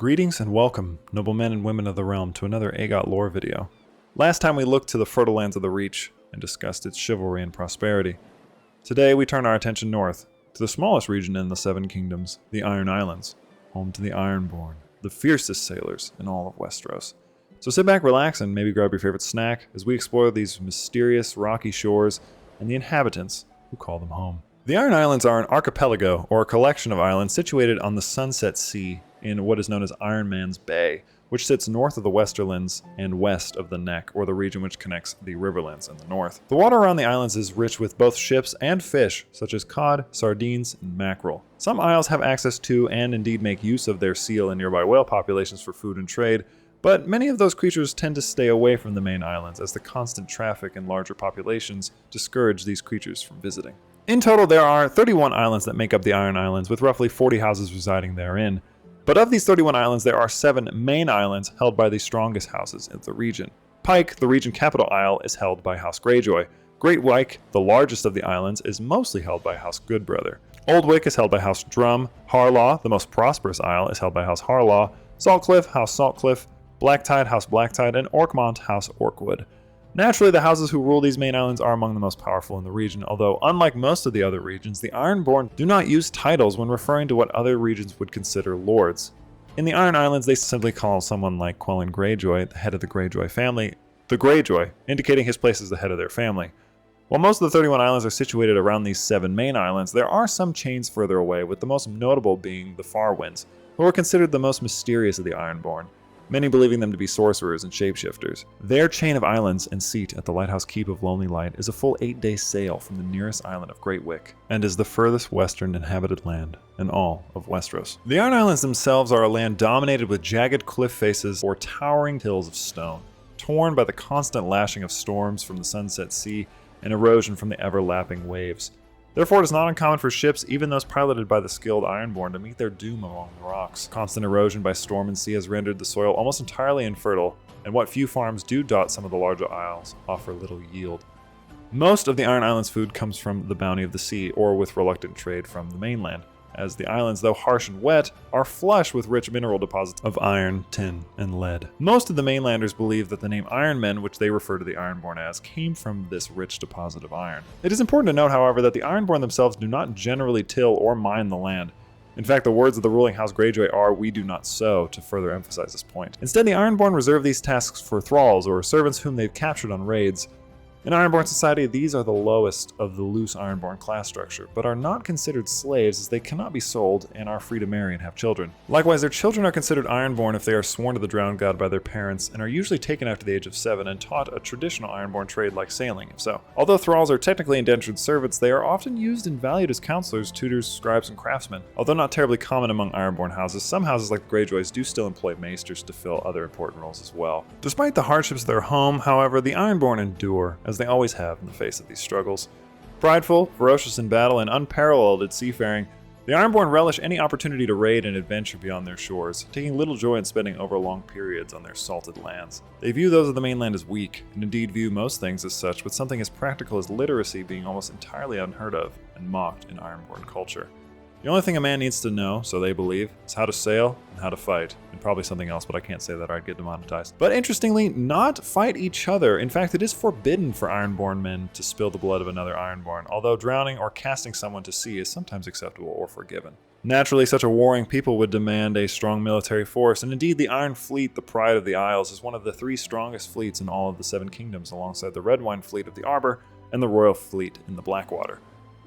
Greetings and welcome, noble men and women of the realm, to another AGOT lore video. Last time we looked to the fertile lands of the Reach and discussed its chivalry and prosperity. Today we turn our attention north, to the smallest region in the Seven Kingdoms, the Iron Islands, home to the Ironborn, the fiercest sailors in all of Westeros. So sit back, relax, and maybe grab your favorite snack as we explore these mysterious rocky shores and the inhabitants who call them home. The Iron Islands are an archipelago, or a collection of islands situated on the Sunset Sea in what is known as Iron Man's Bay, which sits north of the Westerlands and west of the Neck, or the region which connects the Riverlands in the north. The water around the islands is rich with both ships and fish, such as cod, sardines, and mackerel. Some isles have access to, and indeed make use of, their seal and nearby whale populations for food and trade, but many of those creatures tend to stay away from the main islands as the constant traffic and larger populations discourage these creatures from visiting. In total, there are 31 islands that make up the Iron Islands, with roughly 40 houses residing therein. But of these 31 islands, there are 7 main islands held by the strongest houses in the region. Pike, the region capital isle, is held by House Greyjoy. Great Wyke, the largest of the islands, is mostly held by House Goodbrother. Oldwick is held by House Drum. Harlaw, the most prosperous isle, is held by House Harlaw. Saltcliffe, House Saltcliffe. Blacktide, House Blacktide, and Orkmont, House Orkwood. Naturally, the houses who rule these main islands are among the most powerful in the region, although unlike most of the other regions, the Ironborn do not use titles when referring to what other regions would consider lords. In the Iron Islands, they simply call someone like Quellen Greyjoy, the head of the Greyjoy family, the Greyjoy, indicating his place as the head of their family. While most of the 31 islands are situated around these 7 main islands, there are some chains further away, with the most notable being the Farwinds, who are considered the most mysterious of the Ironborn, many believing them to be sorcerers and shapeshifters. Their chain of islands and seat at the Lighthouse Keep of Lonely Light is a full 8-day sail from the nearest island of Great Wyke, and is the furthest western inhabited land in all of Westeros. The Iron Islands themselves are a land dominated with jagged cliff faces or towering hills of stone, torn by the constant lashing of storms from the Sunset Sea and erosion from the ever-lapping waves. Therefore, it is not uncommon for ships, even those piloted by the skilled Ironborn, to meet their doom along the rocks. Constant erosion by storm and sea has rendered the soil almost entirely infertile, and what few farms do dot some of the larger isles offer little yield. Most of the Iron Islands' food comes from the bounty of the sea, or with reluctant trade from the mainland, as the islands, though harsh and wet, are flush with rich mineral deposits of iron, tin, and lead. Most of the mainlanders believe that the name Iron Men, which they refer to the Ironborn as, came from this rich deposit of iron. It is important to note, however, that the Ironborn themselves do not generally till or mine the land. In fact, the words of the ruling House Greyjoy are, "We do not sow," to further emphasize this point. Instead, the Ironborn reserve these tasks for thralls, or servants whom they've captured on raids. In Ironborn society, these are the lowest of the loose Ironborn class structure, but are not considered slaves as they cannot be sold and are free to marry and have children. Likewise, their children are considered Ironborn if they are sworn to the Drowned God by their parents, and are usually taken after the age of 7 and taught a traditional Ironborn trade like sailing, if so. Although thralls are technically indentured servants, they are often used and valued as counselors, tutors, scribes, and craftsmen. Although not terribly common among Ironborn houses, some houses like the Greyjoys do still employ maesters to fill other important roles as well. Despite the hardships of their home, however, the Ironborn endure, as they always have in the face of these struggles. Prideful, ferocious in battle, and unparalleled at seafaring, the Ironborn relish any opportunity to raid and adventure beyond their shores, taking little joy in spending over long periods on their salted lands. They view those of the mainland as weak, and indeed view most things as such, with something as practical as literacy being almost entirely unheard of and mocked in Ironborn culture. The only thing a man needs to know, so they believe, is how to sail and how to fight, and probably something else, but I can't say that or I'd get demonetized. But interestingly, not fight each other. In fact, it is forbidden for Ironborn men to spill the blood of another Ironborn, although drowning or casting someone to sea is sometimes acceptable or forgiven. Naturally, such a warring people would demand a strong military force, and indeed the Iron Fleet, the pride of the Isles, is one of the 3 strongest fleets in all of the 7 kingdoms, alongside the Red Wine Fleet of the Arbor and the Royal Fleet in the Blackwater.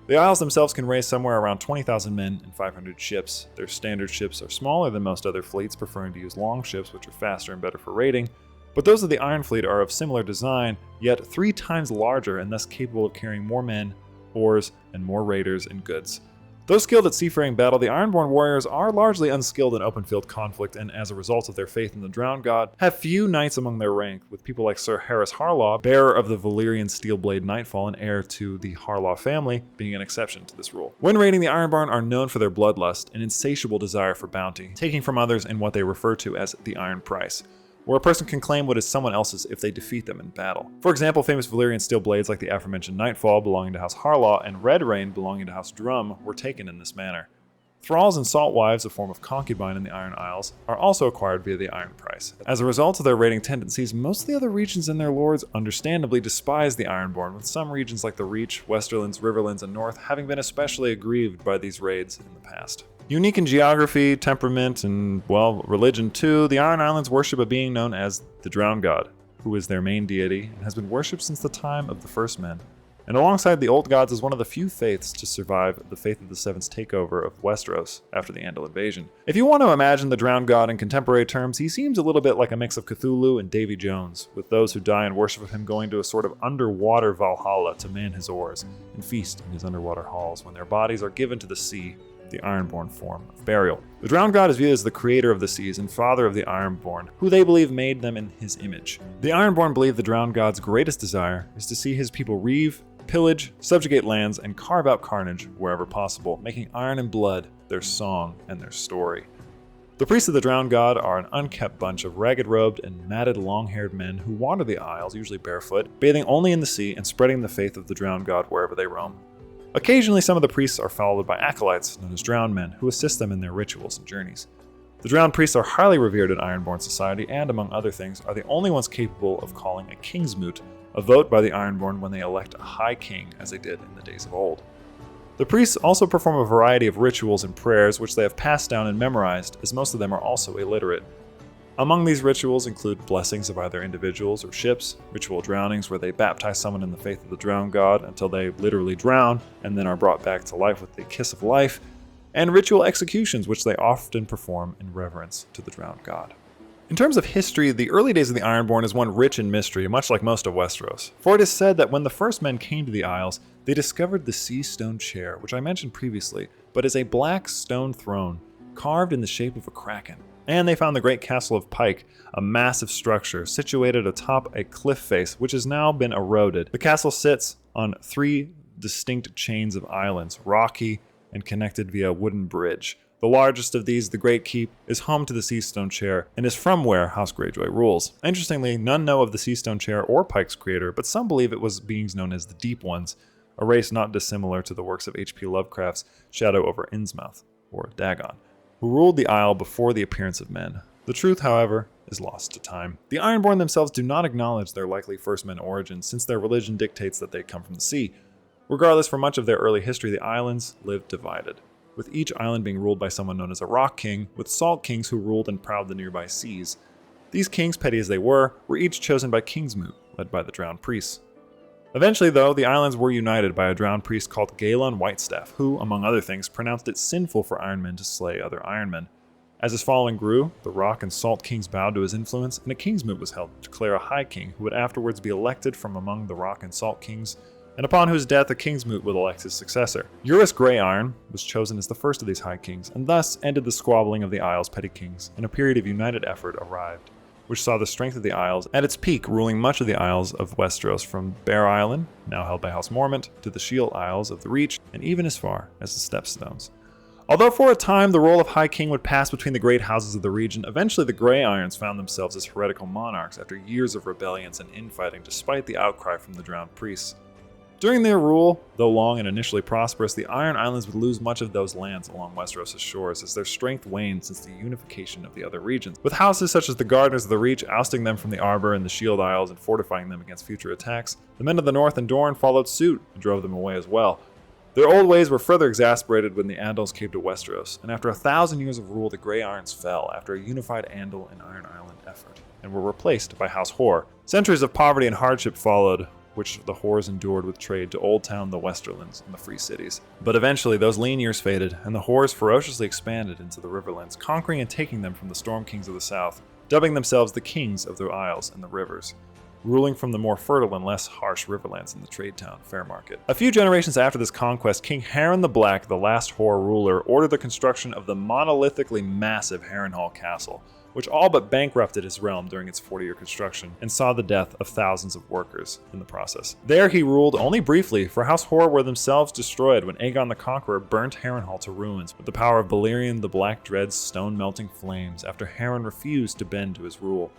The Isles themselves can raise somewhere around 20,000 men and 500 ships. Their standard ships are smaller than most other fleets, preferring to use long ships which are faster and better for raiding, but those of the Iron Fleet are of similar design, yet 3 times larger and thus capable of carrying more men, oars, and more raiders and goods. Though skilled at seafaring battle, the Ironborn warriors are largely unskilled in open-field conflict, and as a result of their faith in the Drowned God, have few knights among their rank, with people like Sir Harris Harlaw, bearer of the Valyrian Steelblade Nightfall and heir to the Harlaw family, being an exception to this rule. When raiding, the Ironborn are known for their bloodlust and insatiable desire for bounty, taking from others in what they refer to as the Iron Price, where a person can claim what is someone else's if they defeat them in battle. For example, famous Valyrian steel blades like the aforementioned Nightfall belonging to House Harlaw and Red Rain belonging to House Drum were taken in this manner. Thralls and salt wives, a form of concubine in the Iron Isles, are also acquired via the Iron Price. As a result of their raiding tendencies, most of the other regions and their lords understandably despise the Ironborn, with some regions like the Reach, Westerlands, Riverlands, and North having been especially aggrieved by these raids in the past. Unique in geography, temperament, and, well, religion too, the Iron Islands worship a being known as the Drowned God, who is their main deity and has been worshipped since the time of the first men. And alongside the Old Gods is one of the few faiths to survive the Faith of the Seven's takeover of Westeros after the Andal invasion. If you want to imagine the Drowned God in contemporary terms, he seems a little bit like a mix of Cthulhu and Davy Jones, with those who die in worship of him going to a sort of underwater Valhalla to man his oars and feast in his underwater halls when their bodies are given to the sea, the Ironborn form of burial. The Drowned God is viewed as the creator of the seas and father of the Ironborn, who they believe made them in his image. The Ironborn believe the Drowned God's greatest desire is to see his people reave, pillage, subjugate lands, and carve out carnage wherever possible, making iron and blood their song and their story. The priests of the Drowned God are an unkempt bunch of ragged-robed and matted long-haired men who wander the Isles, usually barefoot, bathing only in the sea and spreading the faith of the Drowned God wherever they roam. Occasionally, some of the priests are followed by acolytes, known as drowned men, who assist them in their rituals and journeys. The drowned priests are highly revered in Ironborn society and, among other things, are the only ones capable of calling a king's moot, a vote by the Ironborn when they elect a high king, as they did in the days of old. The priests also perform a variety of rituals and prayers which they have passed down and memorized, as most of them are also illiterate. Among these rituals include blessings of either individuals or ships, ritual drownings where they baptize someone in the faith of the Drowned God until they literally drown and then are brought back to life with the kiss of life, and ritual executions which they often perform in reverence to the Drowned God. In terms of history, the early days of the Ironborn is one rich in mystery, much like most of Westeros. For it is said that when the first men came to the Isles, they discovered the sea stone chair, which I mentioned previously, but is a black stone throne, carved in the shape of a kraken. And they found the great castle of Pike, a massive structure situated atop a cliff face, which has now been eroded. The castle sits on 3 distinct chains of islands, rocky and connected via a wooden bridge. The largest of these, the Great Keep, is home to the Sea Stone Chair and is from where House Greyjoy rules. Interestingly, none know of the Sea Stone Chair or Pike's creator, but some believe it was beings known as the Deep Ones, a race not dissimilar to the works of H.P. Lovecraft's Shadow over Innsmouth, or Dagon, who ruled the Isle before the appearance of men. The truth, however, is lost to time. The Ironborn themselves do not acknowledge their likely first men origins, since their religion dictates that they come from the sea. Regardless, for much of their early history, the islands lived divided, with each island being ruled by someone known as a Rock King, with Salt Kings who ruled and prowled the nearby seas. These kings, petty as they were each chosen by Kingsmoot, led by the drowned priests. Eventually, though, the islands were united by a drowned priest called Galon Whitestaff, who, among other things, pronounced it sinful for Ironmen to slay other Ironmen. As his following grew, the Rock and Salt Kings bowed to his influence, and a Kingsmoot was held to declare a High King who would afterwards be elected from among the Rock and Salt Kings, and upon whose death a Kingsmoot would elect his successor. Eurus Grey-Iron was chosen as the first of these High Kings, and thus ended the squabbling of the Isles' petty kings, and a period of united effort arrived, which saw the strength of the Isles at its peak, ruling much of the Isles of Westeros from Bear Island, now held by House Mormont, to the Shield Isles of the Reach, and even as far as the Stepstones. Although for a time the role of High King would pass between the great houses of the region, eventually the Grey-Irons found themselves as heretical monarchs after years of rebellions and infighting despite the outcry from the drowned priests. During their rule, though long and initially prosperous, the Iron Islands would lose much of those lands along Westeros' shores as their strength waned since the unification of the other regions, with houses such as the Gardeners of the Reach ousting them from the Arbor and the Shield Isles and fortifying them against future attacks. The men of the North and Dorne followed suit and drove them away as well. Their old ways were further exasperated when the Andals came to Westeros, and after 1,000 years of rule, the Grey-Irons fell after a unified Andal and Iron Island effort, and were replaced by House Hoare. Centuries of poverty and hardship followed, which the Hoares endured with trade to Old Town, the Westerlands, and the Free Cities. But eventually, those lean years faded, and the Hoares ferociously expanded into the Riverlands, conquering and taking them from the Storm Kings of the South, dubbing themselves the Kings of the Isles and the Rivers, ruling from the more fertile and less harsh Riverlands in the trade town Fairmarket. A few generations after this conquest, King Harren the Black, the last Hoare ruler, ordered the construction of the monolithically massive Harrenhal Castle, which all but bankrupted his realm during its 40-year construction and saw the death of thousands of workers in the process. There he ruled only briefly, for House Hoare were themselves destroyed when Aegon the Conqueror burnt Harrenhal to ruins with the power of Balerion the Black Dread's stone-melting flames after Harren refused to bend to his rule.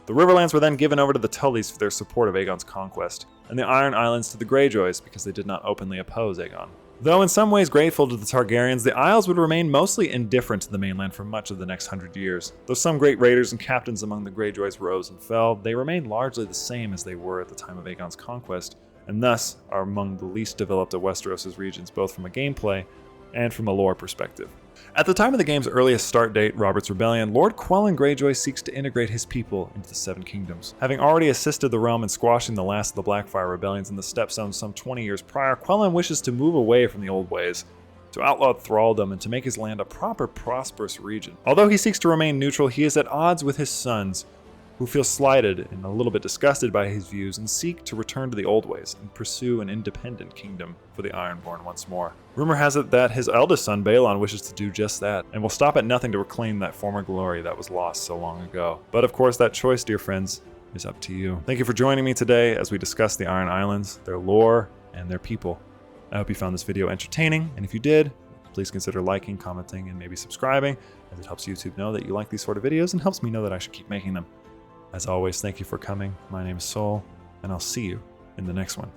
The Riverlands were then given over to the Tullys for their support of Aegon's conquest, and the Iron Islands to the Greyjoys because they did not openly oppose Aegon. Though in some ways grateful to the Targaryens, the Isles would remain mostly indifferent to the mainland for much of the next 100 years. Though some great raiders and captains among the Greyjoys rose and fell, they remained largely the same as they were at the time of Aegon's conquest, and thus are among the least developed of Westeros' regions, both from a gameplay and from a lore perspective. At the time of the game's earliest start date, Robert's Rebellion, Lord Quellan Greyjoy seeks to integrate his people into the Seven Kingdoms. Having already assisted the realm in squashing the last of the Blackfire rebellions in the Stepstones some 20 years prior, Quellan wishes to move away from the old ways, to outlaw thraldom, and to make his land a proper, prosperous region. Although he seeks to remain neutral, he is at odds with his sons, who feel slighted and a little bit disgusted by his views and seek to return to the old ways and pursue an independent kingdom for the Ironborn once more. Rumor has it that his eldest son, Balon, wishes to do just that, and will stop at nothing to reclaim that former glory that was lost so long ago. But of course, that choice, dear friends, is up to you. Thank you for joining me today as we discuss the Iron Islands, their lore, and their people. I hope you found this video entertaining, and if you did, please consider liking, commenting, and maybe subscribing, as it helps YouTube know that you like these sort of videos and helps me know that I should keep making them. As always, thank you for coming. My name is Sol, and I'll see you in the next one.